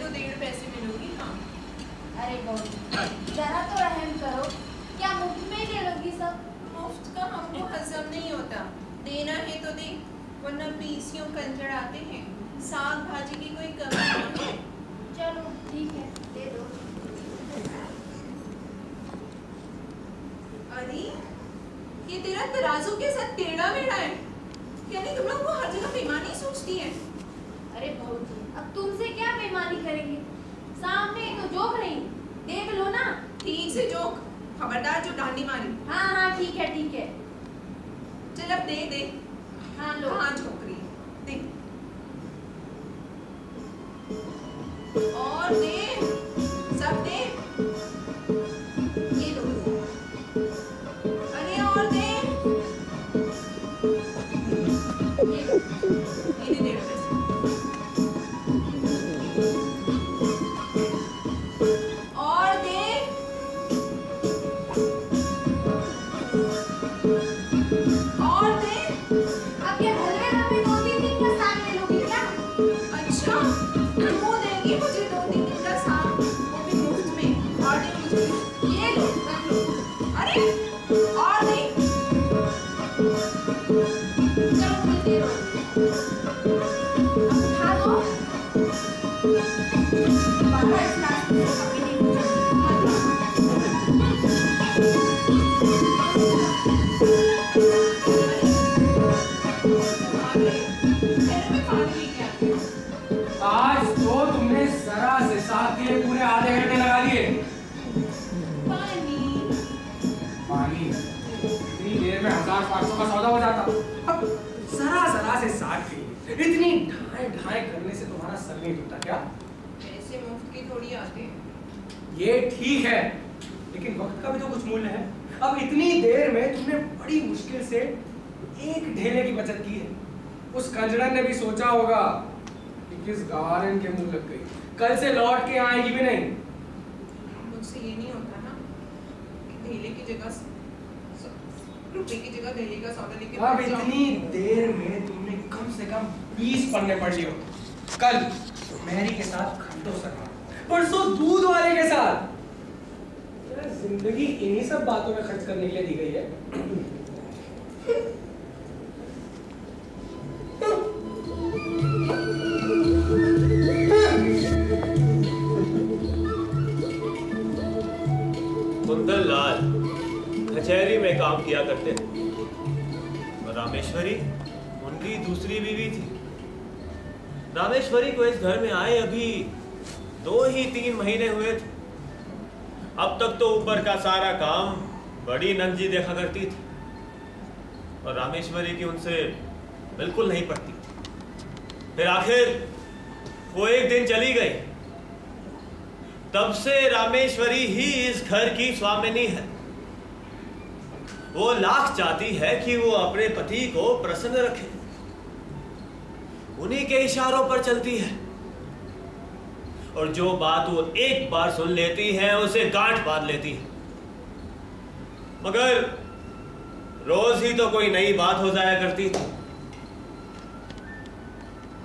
तो 1.5 पैसे में लूंगी। हाँ अरे बहू जरा तो रहम करो, क्या मुफ्त में ले लोगी सब? मुफ्त का हमको हजम नहीं होता, देना है तो दे, वरना पीसियों कंजर आते हैं। साग भाजी की कोई कमी नहीं है। चलो ठीक है, दे दो। अरे ये तेरा तराजू के साथ टेढ़ा मेढ़ा है, यानी तुम लोग को हर जगह बेईमानी सोचती है। अरे बहू जी अब तुमसे क्या बेईमानी करेंगे, सामने तो जोक रही, देख लो ना। ठीक से जोक, खबरदार जो डांडी मारी। हाँ हाँ ठीक है ठीक है। चल अब दे दे। हाँ लो। हाँ झोंक रही है, दे और दे, सब दे। ये लो, अरे और दे। ये दे पैसे और दे। और दे। अब ये हलवे में 2-3 दिन का साग ले लोगी क्या? अच्छा वो देंगी मुझे 2-3 दिन का साग, वो भी मुफ्त में। और दे मुझे, ये लो रख लो। अरे और दे। चलो कुछ देर और अब उठा दो। बाबा इस लास्ट में कभी नहीं आज तो तुमने जरा से साग के लिए पूरे आधे घंटे लगा दिए। पानी इतनी देर में 1500 का सौदा हो जाता। अब जरा से साग के लिए इतनी ढाई करने से तुम्हारा सर नहीं टूटता क्या? पैसे मुफ्त की थोड़ी आते हैं। ये ठीक है, लेकिन वक्त का भी तो कुछ मूल्य है। अब इतनी देर में तुमने बड़ी मुश्किल से एक ढेले की बचत की है। उस कंजड़न ने भी सोचा होगा कि किस गवार इनके मुंह लग गई, कल से लौट के आएगी भी नहीं। मुझसे ये नहीं होता ना कि ढेले की जगह रुपए की जगह ढेले का सौदा लेके अब बैठ जाऊं। इतनी देर में तुमने कम से कम 20 पन्ने पढ़ लिए हो। कल मैरी के साथ घंटों सका, परसों दूध वाले के साथ। जिंदगी इन्हीं सब बातों में खर्च करने के लिए दी गई है। कुंदन लाल कचहरी में काम किया करते और रामेश्वरी उनकी दूसरी बीवी थी। रामेश्वरी को इस घर में आए अभी 2 ही 3 महीने हुए थे। अब तक तो ऊपर का सारा काम बड़ी नंजी देखा करती थी और रामेश्वरी की उनसे बिल्कुल नहीं पड़ती। फिर आखिर वो एक दिन चली गई। तब से रामेश्वरी ही इस घर की स्वामिनी है। वो लाख चाहती है कि वो अपने पति को प्रसन्न रखे, उन्हीं के इशारों पर चलती है और जो बात वो एक बार सुन लेती है उसे गांठ बांध लेती है। मगर रोज ही तो कोई नई बात हो जाया करती थी।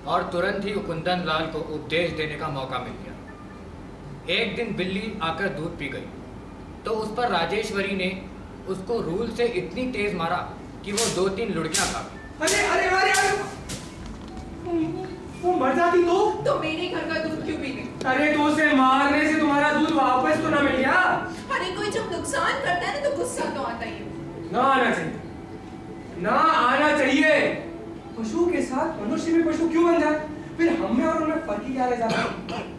और तुरंत ही कुंदन लाल को उपदेश देने का मौका मिल गया। एक दिन बिल्ली आकर दूध पी गई तो उस पर राजेश्वरी ने उसको रूल से इतनी तेज मारा कि वो 2-3 लुढ़कियां खा गई। अरे अरे अरे अरे वो मर जाती तो मेरे घर का दूध क्यों पी गई? अरे तो उसे मारने से तुम्हारा दूध वापस तो ना मिल गया? अरे कोई जब नुकसान करता है ना तो गुस्सा तो आता ही है। ना आना चाहिए, ना आना चाहिए। पशु के साथ मनुष्य भी पशु क्यों बन जाए? फिर हम में और उनमें फर्क ही क्या रह जाता है?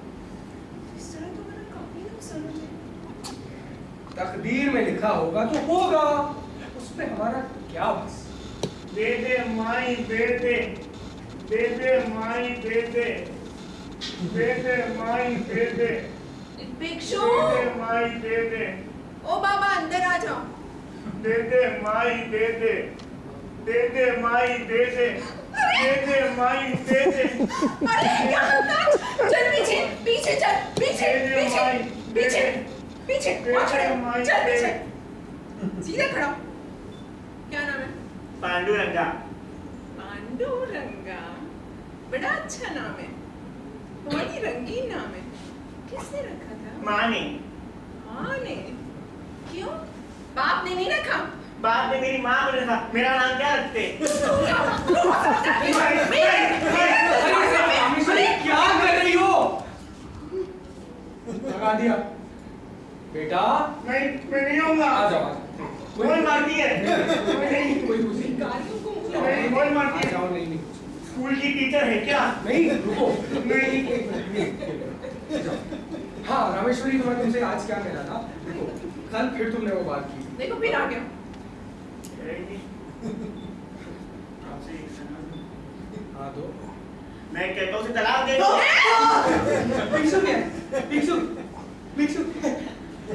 तकदीर में लिखा होगा तो होगा, उसमें हमारा क्या बस। दे दे माई दे दे, दे दे माई दे दे, दे दे माई दे दे, भिक्षु दे दे माई दे दे। ओ बाबा अंदर आ जाओ। दे दे माई दे दे, दे दे माई दे दे, दे दे माई दे दे। अरे यहाँ काट, चल पीछे पीछे चल, पीछे पीछे पीछे पीछे चल पीछे, सीधा खड़ा। क्या नाम है? पांडुरंगा। पांडुरंगा, बड़ा अच्छा नाम है। बहुत ही रंगीन नाम है। किसने रखा था? माँ ने। माँ ने? क्यों? बाप ने नहीं रखा? बाप ने मेरी माँ को रखा। मेरा नाम क्या रखते? क्या कर रही हो? लगा दिया बेटा। मैं नहीं होऊंगा। आ जाओ। कोई मारती है? कोई कुछ नहीं, कोई मारती है? जाओ। नहीं स्कूल की टीचर है क्या? नहीं, रुको। नहीं। हाँ रामेश्वरी, तो मैं तुमसे आज क्या कहना था, देखो कल फिर तुमने वो बात की। देखो फिर आ गया। आपसे एक सवाल। हाँ तो मैं कहता हूँ तलाक दे दो।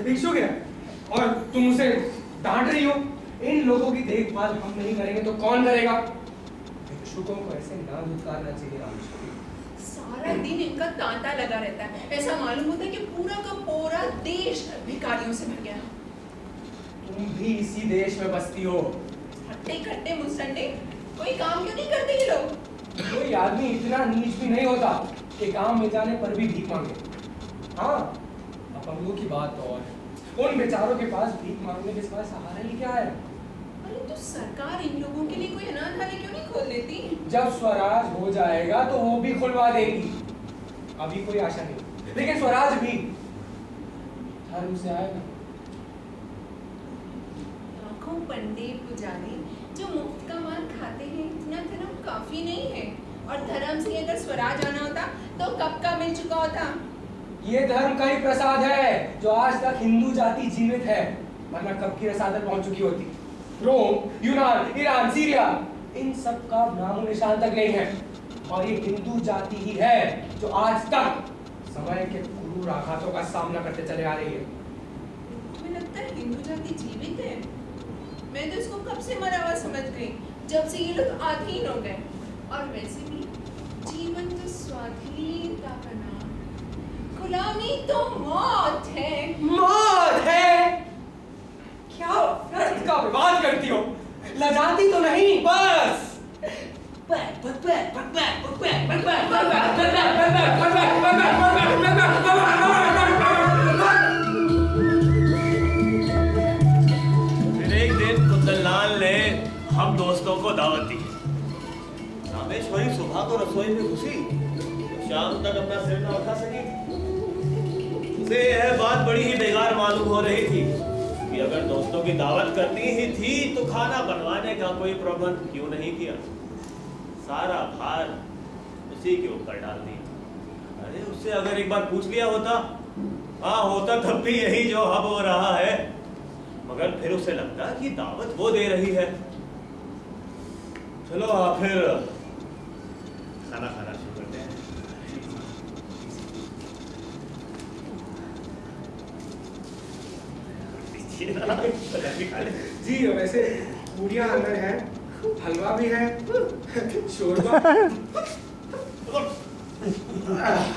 भिक्षु क्या? और तुम उसे डांट रही हो? इन लोगों की देखभाल हम नहीं करेंगे तो कौन करेगा? भिक्षुकों को ऐसे ना दुत्कारना चाहिए रामेश्वरी। सारा दिन इनका तांता लगा रहता है। ऐसा मालूम होता है कि पूरा का पूरा देश भिखारियों से भर गया। तुम भी इसी देश में बसती हो। हट्टे कट्टे मुसंडे, कोई काम क्यों नहीं करते ये लोग? कोई आदमी इतना नीच भी नहीं होता कि काम में जाने पर भी भीख मांगे। हाँ, अपंगों की बात तो और है। उन बेचारों के पास भीख मांगने के सिवा सहारा ही क्या है? अरे तो सरकार इन लोगों के लिए कोई अनाथालय क्यों नहीं खोल देती? जब स्वराज हो जाएगा तो वो भी खुलवा देगी। अभी कोई आशा नहीं, लेकिन स्वराज भी धर्म से आएगा। लाखों पंडित पुजारी जो मुफ्त का माल खाते हैं, इतना धर्म काफी नहीं है। और धर्म से अगर स्वराज आना होता तो कब का मिल चुका होता। ये धर्म का ही प्रसाद है जो आज तक हिंदू जाति जीवित है, वरना कब की रसादत पहुंच चुकी होती। रोम, यूनान, ईरान, सीरिया, इन सब का नामो निशान तक नहीं है। और ये हिंदू जाति ही है जो आज तक समय के क्रूर आघातों का सामना करते चले आ रही है। तुम्हें लगता है हिंदू जाति जीवित है? मैं तो इसको कब से मरा हुआ समझ गई, जब से ये लोग आधीन हो गए। और वैसे भी जीवन तो स्वाधीनता का नाम, गुलामी तो मौत है। मौत है? क्या व्यर्थ का विवाद करती हो? लजाती तो नहीं, बस एक दिन कुंदनलाल ने हम दोस्तों को दावत दी। रामेश्वरी सुबह को रसोई में घुसी तो शाम तक अपना सिर न उठा सकी। उसे यह बात बड़ी ही बेकार मालूम हो रही थी कि अगर दोस्तों की दावत करनी ही थी तो खाना बनवाने का कोई प्रबंध क्यों नहीं किया। सारा भार उसी के ऊपर डाल दिया। अरे उससे अगर एक बार पूछ लिया होता, हाँ होता तब भी यही जो अब हो रहा है, मगर फिर उसे लगता कि दावत वो दे रही है। चलो फिर खाना खाना शुरू करते हैं। जी वैसे पूरियां अंदर है, हलवा भी है, शोरबा।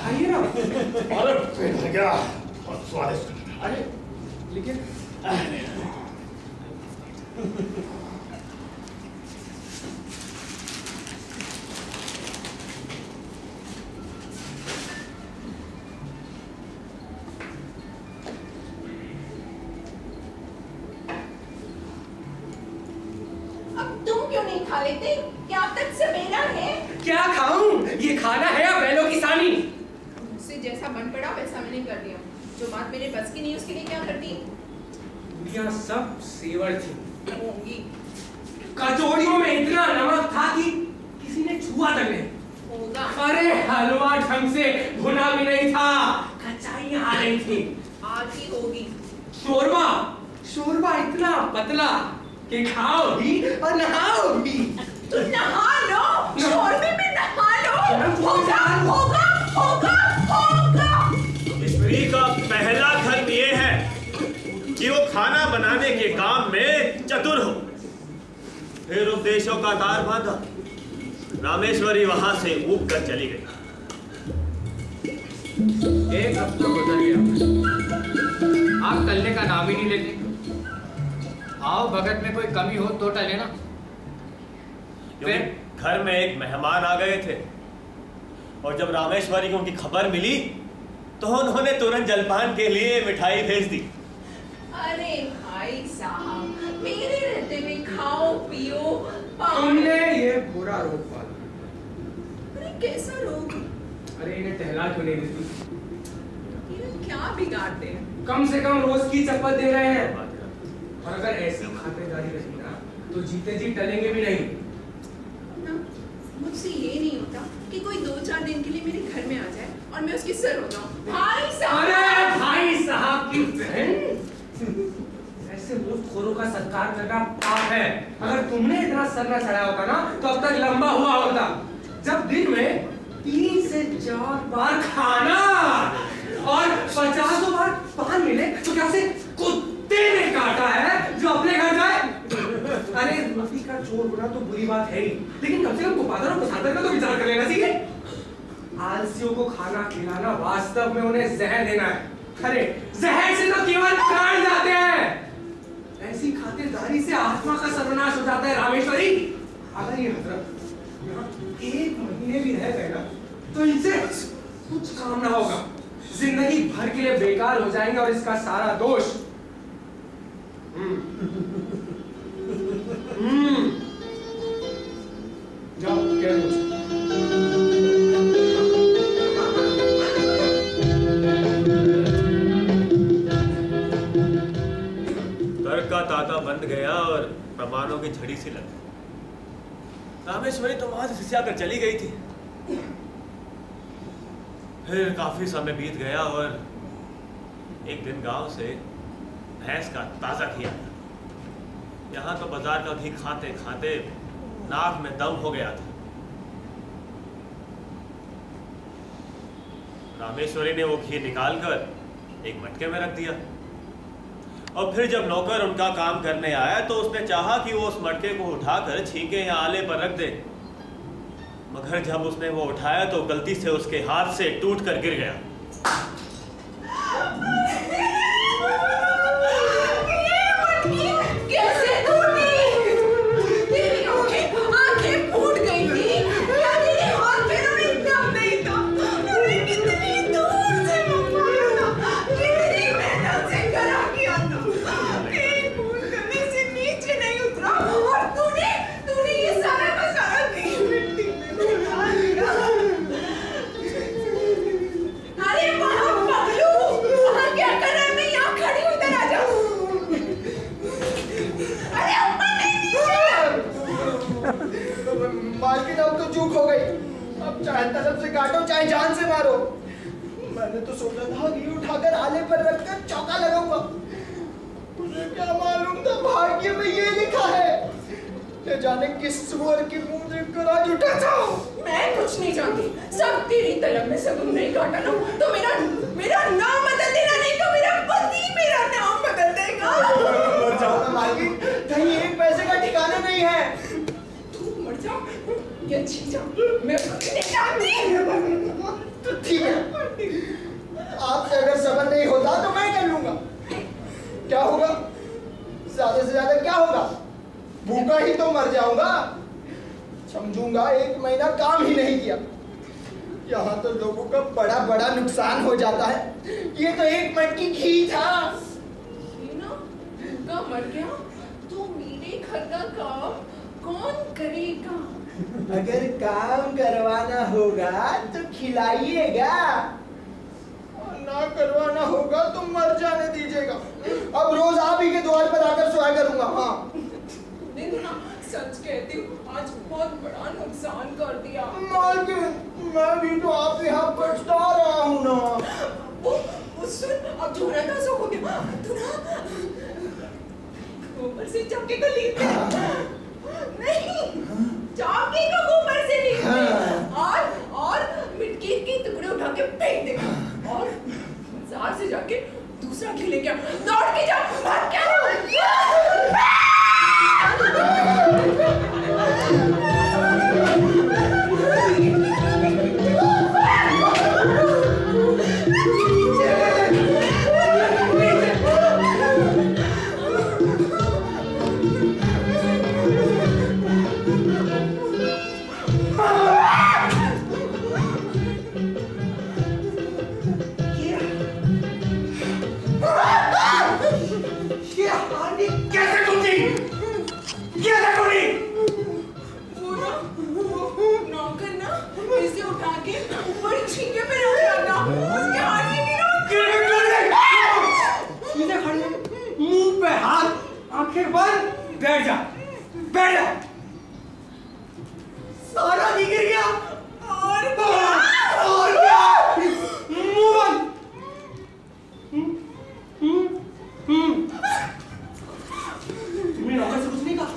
आइए ना। अरे क्या बहुत स्वादिष्ट। अरे लेकिन खा लेते, क्या अब तक सवेरा है? क्या खाऊं? ये खाना है या बैलों की सानी? मुझसे जैसा बन पड़ा वैसा मैंने कर दिया। जो बात मेरे बस की नहीं उसके लिए क्या करती? पूरियां सब सेवर थी। होंगी। कचौड़ियों में इतना नमक था कि किसी ने छुआ तक नहीं। होगा। अरे हलवा ढंग से भुना भी नहीं था, कचाइयां आ रही थी। आधी होगी। शोरबा, शोरबा इतना पतला कि खाओ भी और नहाओ भी। तो नहा लो, शोरबे में नहा लो। होगा, होगा, होगा, होगा। स्त्री का पहला धर्म ये है कि वो खाना बनाने के काम में चतुर हो। फिर उपदेशों का तार बांधा, रामेश्वरी वहां से ऊब कर चली गई। एक हफ्ता गुजर गया, आप टलने का नाम ही नहीं लेते। आओ भगत में कोई कमी हो तो टले ना। फिर घर में एक मेहमान आ गए थे। और जब रामेश्वरी को उनकी खबर मिली तो उन्होंने तुरंत जलपान के लिए मिठाई भेज दी। अरे भाई साहब, मेरे रहते हुए खाओ पियो तुमने ये बुरा रोग पाला। अरे कैसा रोग? अरे इन्हें टहला क्यों नहीं देती? क्या बिगाड़ते हैं? कम से कम रोज की चप्पल दे रहे हैं, और अगर ऐसी खातिरदारी रही ना तो जीते जी टलेंगे भी नहीं। ना, मुझसे ये नहीं होता कि कोई 2-4 दिन के लिए मेरे घर में आ जाए और मैं उसकी सर हो जाऊं। भाई साहब! अरे भाई साहब की बहन, ऐसे मुफ्तखोरों का सत्कार करना पाप है। अगर तुमने इतना सर न चढ़ाया होता ना तो अब तक लंबा हुआ होता। जब दिन में 3 से 4 बार खाना और 50 बार पान मिले तो क्या उसे कुत्ते ने काटा है जो अपने घर जाए? अरे रोटी का चोर होना तो बुरी बात है ही, लेकिन कम से कम कुपादर और कुसादर का तो विचार कर लेना चाहिए। आलसियों को खाना खिलाना वास्तव में उन्हें जहर देना है। अरे जहर से तो केवल प्राण जाते हैं। ऐसी खातिरदारी से आत्मा का सर्वनाश हो जाता है। रामेश्वरी, अगर ये हजरत यहाँ 1 महीने भी रह गए ना तो इनसे कुछ काम ना होगा, जिंदगी भर के लिए बेकार हो जाएंगे और इसका सारा दोष जाओ क्या तर्क का ताका बंद गया और प्रमाणों की झड़ी सी लगी। रामेश्वरी तो वहां से सिसया कर चली गई थी। फिर काफी समय बीत गया और एक दिन गांव से भैंस का ताजा घी आया। यहाँ तो बाजार का घी खाते खाते नाक में दम हो गया था। रामेश्वरी ने वो घी निकालकर एक मटके में रख दिया और फिर जब नौकर उनका काम करने आया तो उसने चाहा कि वो उस मटके को उठाकर छींके या आले पर रख दे, मगर जब उसने वो उठाया तो गलती से उसके हाथ से टूट कर गिर गया। कैसे टूटी? तेरी आंखें फूट गई थी या तेरे हाथ पैरों में दम नहीं था? अरे कितनी दूर से मंगवाया था, कितनी मेहनत से करा किया था, एक फूल करने से नीचे नहीं उतरा और तूने ये सारा का सारा मिट्टी में मिला दिया। अरे वहाँ पगलू, वहाँ क्या कर रहा है? मैं यहाँ खड़ी हूँ, इधर आ जाओ। अरे ऊपर मालकिन अब तो चूक हो गई। अब चाहे तलब से काटो चाहे जान से मारो। मैंने तो सोचा था घी उठाकर आले पर रखकर चौका लगाऊंगा। मुझे क्या मालूम था भाग्य में ये लिखा है। ये जाने किस सुअर की मुंह देखकर आज उठा था। मैं कुछ नहीं जानती, सब तेरी तलब में से तुम नहीं काटा ना तो मेरा नाम बदल देना, नहीं तो मेरा पति मेरा नाम बदल देगा। मर जाओ ना मालकिन, कहीं 1 पैसे का ठिकाना नहीं है। तू मर जा या जी जा, मैं कुछ नहीं जानती। तो ठीक है, आपसे अगर सबर नहीं होता तो मैं कर लूंगा। क्या होगा? ज्यादा से ज्यादा क्या होगा? भूखा ही तो मर जाऊंगा। समझूंगा 1 महीना काम ही नहीं किया। यहाँ तो लोगों का बड़ा बड़ा नुकसान हो जाता है। ये तो 1 मटकी घी था। ये ना भूखा मर गया तो मेरे घर का काम कौन करेगा? अगर काम करवाना होगा तो खिलाइएगा, और ना करवाना होगा तो मर जाने दीजिएगा। अब रोज आप ही के द्वार पर आकर सोया करूंगा। हाँ देखो ना, सच कहती हूँ, आज बहुत बड़ा नुकसान कर दिया। मालकिन, मैं भी तो आप यहाँ पछता रहा हूँ ना। वो सुन, अब झोला का सो हो गया। तू ना ऊपर से चक्के को लीप नहीं, चाके को ऊपर से लीप और मिट्टी के टुकड़े उठा के फेंक दे और बाजार से जाके दूसरा घी लेके आ। दौड़ के जा, भाग क्या? बैठ जा, बैठ जा। सारा गिर गया। और क्या? मुंह बंद। तुमने नौकर से कुछ नहीं कहा?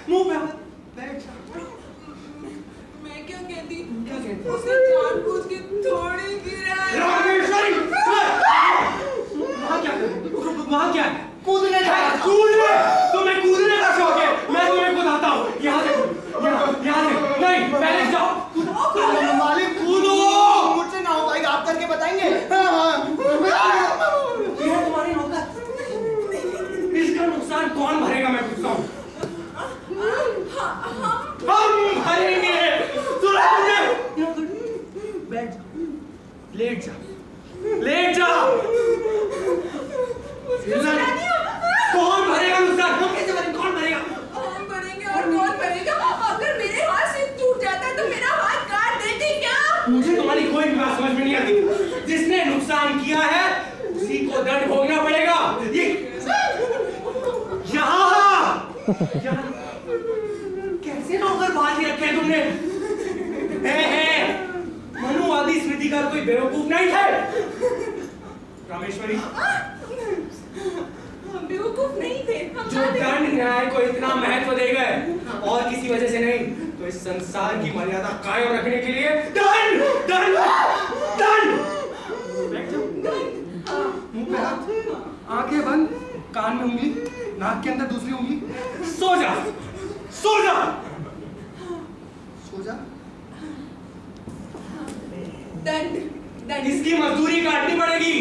मुंह पे हाथ, बैठ जा। मैं क्या कहती? क्या कहती? उसने जानबूझ के थोड़ी गिराया। रामेश्वरी, वहाँ क्या कर? वहाँ क्या है? कूदने जा रहा था। कूदने? तुम्हें कूदने का शौक है? मैं तुम्हें कुदाता हूँ। यहाँ से, यहाँ से। नहीं, पहले जाओ। मालिक कूदो। मुझसे ना हो पाएगा, आप करके बताएंगे। हाँ। ये है तुम्हारी नौकर। इसका नुकसान कौन भरेगा मैं पूछता हूँ। हम भरेंगे। बैठ जा, लेट जा, लेट जा। कौन भरेगा नुकसान? हम कैसे भरेंगे? कौन भरेगा? हम भरेंगे और कौन भरेगा? अगर मेरे हाथ से टूट जाता तो मेरा हाथ काट देती क्या? मुझे तुम्हारी कोई भी बात समझ में नहीं आती। जिसने नुकसान किया है उसी को दंड भोगना पड़ेगा। ये यहाँ कैसे नौकर बांध के रखे हैं तुमने? मनुवादी स्मृति का कोई बेवकूफ नहीं थे। रामेश्वरी, हम बेवकूफ नहीं थे। हम जो दंड न्याय को इतना महत्व दे गए और किसी वजह से नहीं, तो इस संसार की मर्यादा कायम रखने के लिए दंड, दंड, दंड। बैठ जाओ। मुंह पे हाथ, आंखें बंद, कान में उंगली, नाक के अंदर दूसरी उंगली। सो जा, सो जा, सो जा। दंड, दंड। इसकी मजदूरी काटनी पड़ेगी।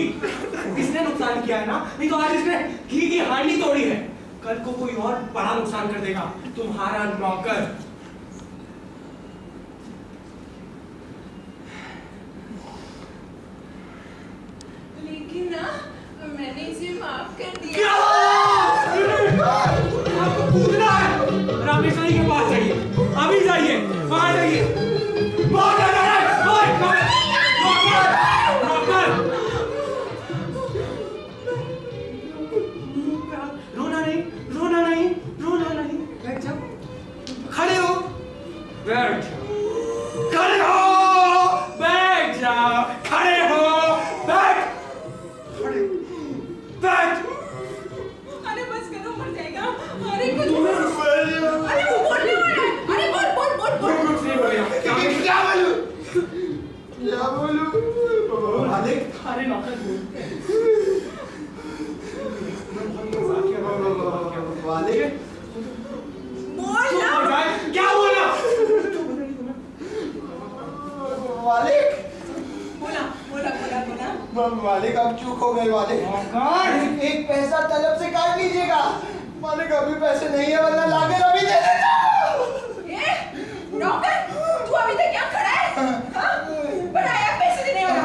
इसने नुकसान किया है ना, नहीं तो आज इसने घी की हांडी तोड़ी है, कल को कोई और बड़ा नुकसान कर देगा। तुम्हारा नौकर। लेकिन ना मैंने इसे माफ कर दिया। क्या? आपको कूदना है? रामेश्वरी के पास जाइए, अभी जाइए, वहां जाइए। रोना नहीं, रोना नहीं, रोना नहीं। बैठ जाओ, खड़े हो, बैठ जाओ, खड़े हो, बैठ जाओ, खड़े हो, बैठ, खड़े, बैठ। अरे बस करो, मर जाएगा। अरे कुछ अरे वो बोलने वाला है। अरे बोल बोल बोल बोल। कुछ नहीं बोलेगा। क्या बोलूं? क्या बोलूं? मालिक, अरे नौकर मालिक बोल ना। क्या बोला? मालिक बोला बोला बोला बोला। मालिक अब चूक हो गए मालिक। एक पैसा तलब से काट लीजिएगा मालिक। अभी पैसे नहीं है, वरना लाकर अभी दे देता। नौकर, तू अभी तक क्या खड़ा है? हाँ? बनाया पैसे देने वाला।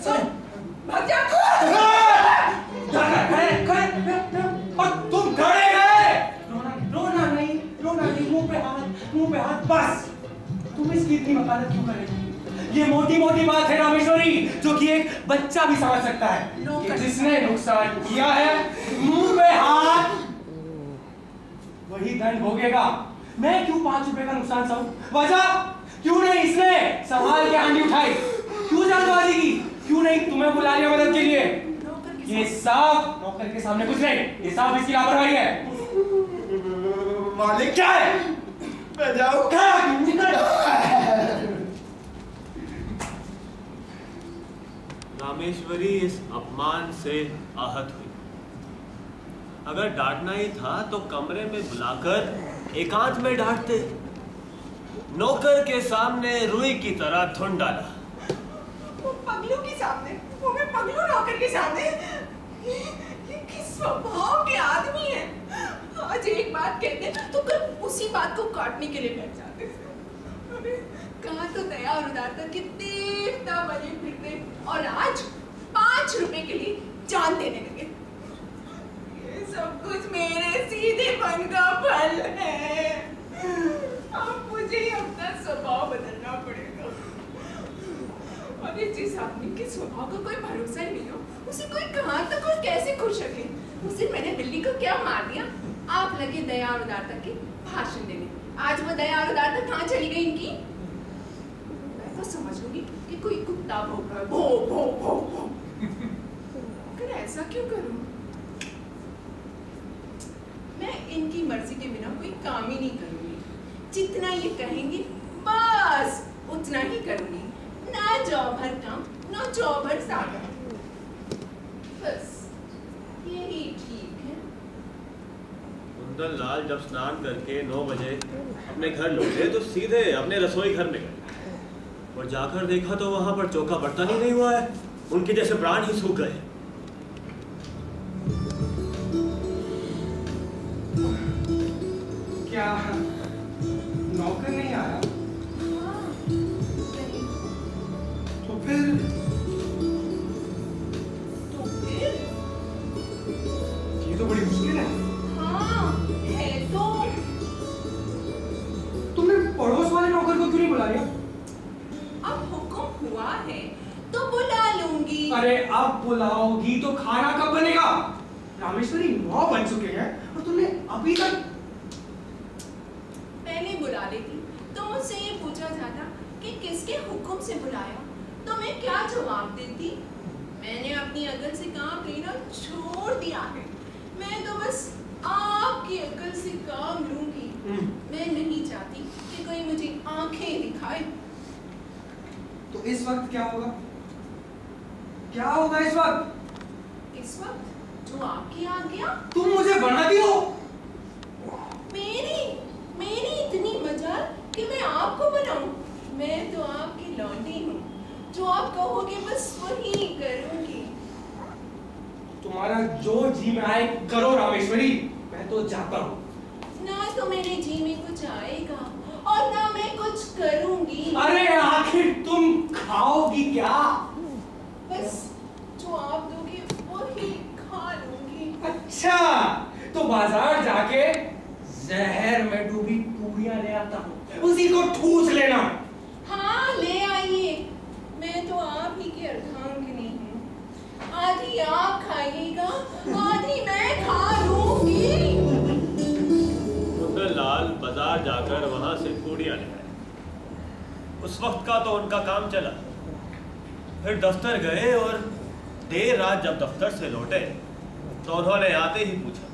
सुन, भाग जा। और तुम खड़े गए। रोना नहीं, रोना नहीं, मुंह पे हाथ, बस। तुम इसकी इतनी वकालत क्यों करेगी? ये मोटी मोटी बात है रामेश्वरी, जो कि एक बच्चा भी समझ सकता है कि जिसने नुकसान किया है, मुंह पे हाथ, वही दंड भोगेगा। मैं क्यों 5 रुपए का नुकसान सहूं? वजह क्यों नहीं इसने संभाल के हांडी उठाई? क्यों जल्दबाजी की? क्यों नहीं तुम्हें बुला लिया मदद के लिए? ये साफ नौकर के सामने कुछ नहीं, ये साफ इसकी लापरवाही है। मालिक क्या है? मैं जाऊं? रामेश्वरी इस अपमान से आहत हुई। अगर डांटना ही था तो कमरे में बुलाकर एकांत में डांटते। नौकर के सामने रुई की तरह धुन डाला। वो पगलू के सामने, वो मैं पगलू नौकर के सामने। ये किस स्वभाव के आदमी है? आज एक बात कहते तो कल उसी बात को काटने के लिए बैठ जाते। कहा तो दया और उदारता के देवता बने फिरते, और आज 5 रुपए के लिए जान देने लगे। ये सब कुछ मेरे सीधेपन का फल है। अब मुझे ही अपना स्वभाव बदलना पड़ेगा। अरे जिस आदमी के स्वभाव का कोई भरोसा ही नहीं हो, उसे कोई कहाँ तक और कैसे खुश रखे। उस दिन मैंने बिल्ली को क्या मार दिया, आप लगे दया और उदारता के भाषण देने। आज वो दया और उदारता कहाँ चली गई इनकी? मैं तो समझ लूंगी कि कोई कुत्ता भौंक रहा है, भो भो भो भो। अगर ऐसा क्यों करूं? मैं इनकी मर्जी के बिना कोई काम ही नहीं करूंगी। जितना ये कहेंगे बस उतना ही करूंगी। ना जौ भर काम, ना जौ भर सागर। बस यही ठीक है। कुंदन लाल जब स्नान करके 9 बजे अपने घर लौटे तो सीधे अपने रसोई घर में गए और जाकर देखा तो वहां पर चौका बर्तन ही नहीं हुआ है। उनके जैसे प्राण ही सूख गए। क्या नौकर नहीं आया? तो फिर ये तो बड़ी मुश्किल है। हाँ है तो। तुमने पड़ोस वाले नौकर को क्यों नहीं बुला लिया? अब हुक्म हुआ है तो बुला लूंगी। अरे अब बुलाओगी तो खाना कब बनेगा? रामेश्वरी 9 बज चुके हैं और तुमने अभी तक। पहले बुला लेती तो मुझसे ये पूछा जाता कि किसके हुक्म से बुलाया, तो मैं क्या जवाब देती? मैंने अपनी अकल से काम लेना छोड़ दिया है। मैं तो बस आपकी अकल से काम लूंगी। मैं नहीं चाहती कि कोई मुझे आंखें दिखाए। तो इस वक्त क्या होगा? क्या होगा इस वक्त? इस वक्त जो आपकी आज्ञा। तुम मुझे बनाती हो। मेरी इतनी मजाल कि मैं आपको बनाऊं। मैं तो आपकी लौंडी हूँ, जो आप कहोगे बस वही करूंगी। तुम्हारा जो जी में आए करो रामेश्वरी, मैं तो जाता हूँ। ना तो मेरे जी में कुछ आएगा और ना मैं कुछ करूंगी। अरे आखिर तुम खाओगी क्या? बस जो आप दोगे वही खा लूंगी। अच्छा, तो बाजार जाके जहर में डूबी पूरियां ले आता हूँ, उसी को ठूस लेना। हाँ ले आइए। मैं तो आप ही की अर्धांगिनी हूँ। आधी आप खाइएगा, आधी मैं खा लूंगी। कुंदन लाल बाजार जाकर वहां से पूड़ियां ले आए। उस वक्त का तो उनका काम चला। फिर दफ्तर गए और देर रात जब दफ्तर से लौटे तो उन्होंने आते ही पूछा,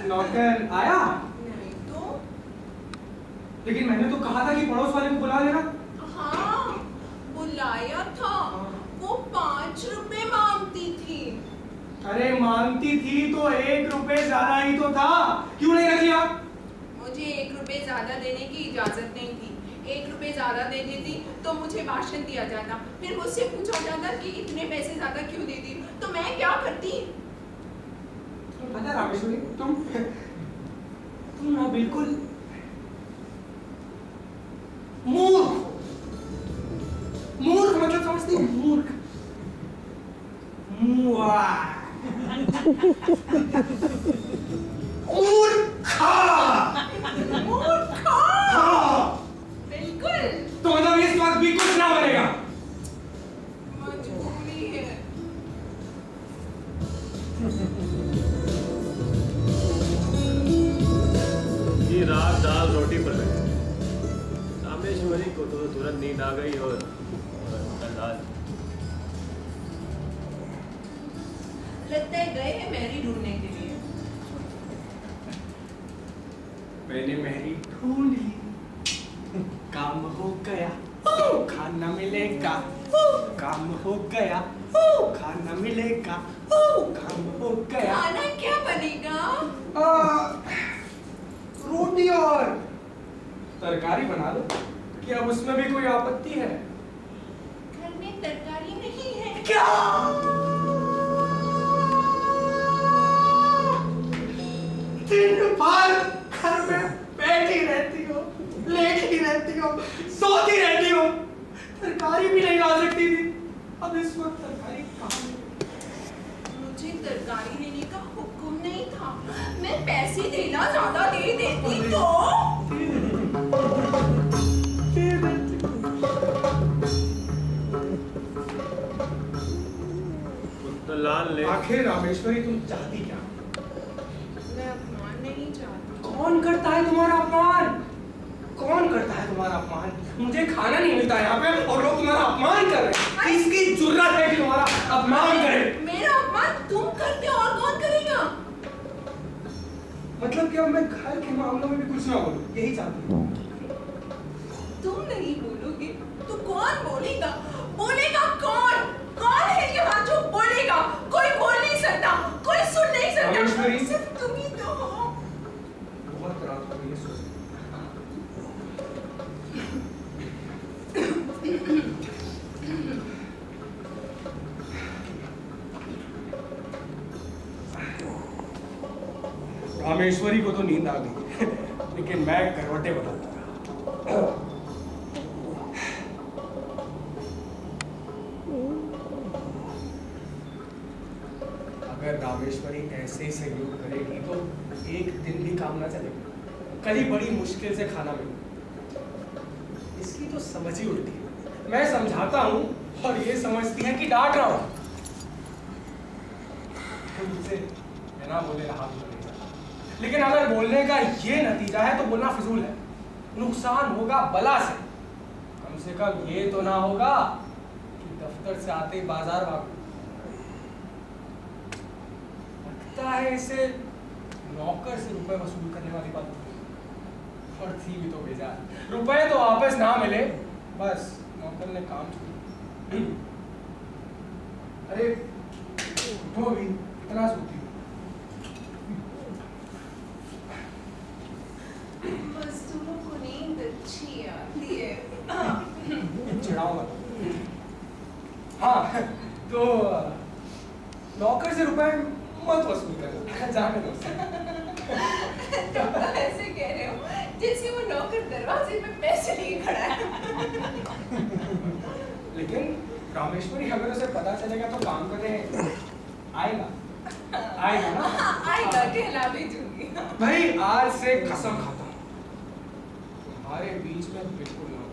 नौकर आया? नहीं तो। लेकिन मैंने तो कहा था कि पड़ोस वाले को बुला लेना। हाँ बुलाया था। वो 5 रुपए मांगती थी। अरे मांगती थी तो 1 रुपए ज्यादा ही तो था, क्यों नहीं रख लिया? मुझे 1 रुपए ज्यादा देने की इजाजत नहीं थी। 1 रुपए ज्यादा दे देती तो मुझे भाषण दिया जाता, फिर मुझसे पूछा जाता कि इतने पैसे ज्यादा क्यों देती, तो मैं क्या करती? पता रामेश्वरी, तुम ना बिल्कुल मूर्ख हो। मूर्ख मतलब समझती हो? मूर्ख, बिल्कुल। तो मतलब इस वक्त भी कुछ ना बनेगा। मजबूरी है। ये रात दाल रोटी पर बैठे। रामेश्वरी को तो तुरंत नींद आ गई और लाल लगता है गए हैं मैरी ढूंढने के लिए। मैंने मैरी ढूंढ ली, काम हो गया, खाना मिलेगा। काम हो गया, खाना मिलेगा। काम हो गया। खाना क्या बनेगा? रोटी और तरकारी बना दो। क्या अब उसमें भी कोई आपत्ति है? घर में तरकारी नहीं है। क्या? दिन भर घर में बैठी रहती हो, लेटी रहती हो, सोती रहती हो, तरकारी भी नहीं ला सकती थी। अब इस वक्त तरकारी कहाँ मिलेगी? मुझे मुझे तरकारी लेने का हुक्म नहीं था। मैं पैसे देना ज्यादा दे देती तो। कुंदनलाल ने आखिर रामेश्वरी तुम चाहती क्या? मैं अपमान नहीं चाहती। कौन करता है तुम्हारा अपमान? कौन करता है तुम्हारा अपमान? मुझे खाना नहीं मिलता यहाँ पे और लोग तुम्हारा अपमान कर रहे हैं। किसकी जुर्रत है कि तुम्हारा अपमान करे? मेरा अपमान तुम करते हो और कौन करेगा? मतलब कि अब मैं घर के मामलों में भी कुछ ना बोलूं, यही चाहती हूँ। तुम नहीं बोलोगे तो कौन बोलेगा? बोलेगा कौन? कौन है यहाँ जो बोलेगा? कोई बोल नहीं सकता, कोई सुन नहीं सकता, सिर्फ तुम ही तो हो। बहुत रात हो गई है, सो रामेश्वरी को तो नींद आ गई लेकिन मैं करवटें बदलता रहा। अगर रामेश्वरी ऐसे ही सहयोग करेगी तो एक दिन भी काम ना चलेगा। कल ही बड़ी मुश्किल से खाना मिलेगा। इसकी तो समझ ही उल्टी है। मैं समझाता हूँ और ये समझती है कि डांट रहा हूँ। मुझसे बिना बोले रहा भी नहीं जाता। लेकिन अगर बोलने का ये नतीजा है तो बोलना फिजूल है। नुकसान होगा बला से। कम से कम ये तो ना होगा कि दफ्तर से आते ही बाजार भागो। लगता है इसे नौकर से रुपए वसूल करने वाली बात और थी भी तो बेजार। रुपए तो वापस ना मिले, बस नौकर ने काम छोड़। अरे वो भी इतना सोती मजदूरों को नींद अच्छी आती है। चिढ़ाओ मत। हाँ तो नौकर से रुपए मत वसूल करना, जाने दो। तुम तो ऐसे कह रहे हो जैसे वो नौकर दरवाजे में पैसे लिए खड़ा है। लेकिन रामेश्वरी अगर उसे पता चलेगा तो काम करने आएगा। आएगा ना? आएगा, कहला भेजूंगी। भाई आज से कसम खाता हूँ तुम्हारे बीच में बिल्कुल ना।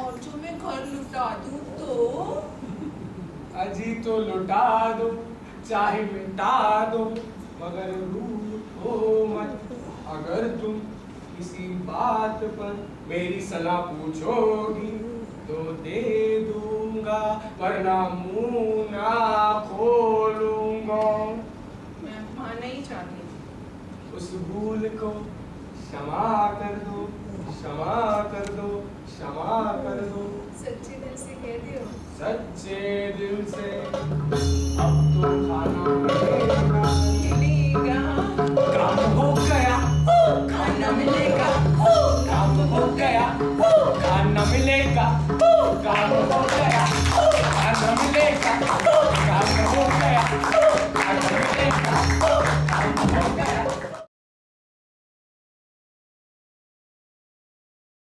और जो मैं घर लुटा दूँ तो? अजी तो लुटा दो, चाहे मिटा दो, मगर रूठो मत। अगर तुम किसी बात पर मेरी सलाह पूछोगी तो दे दूंगा, वरना मुंह ना खोलूंगा। मैं अपमान नहीं चाहती। उस भूल को क्षमा कर दो, क्षमा कर दो, क्षमा कर दो। सच्चे दिल से कहती हो? सच्चे दिल से। अब तो खाना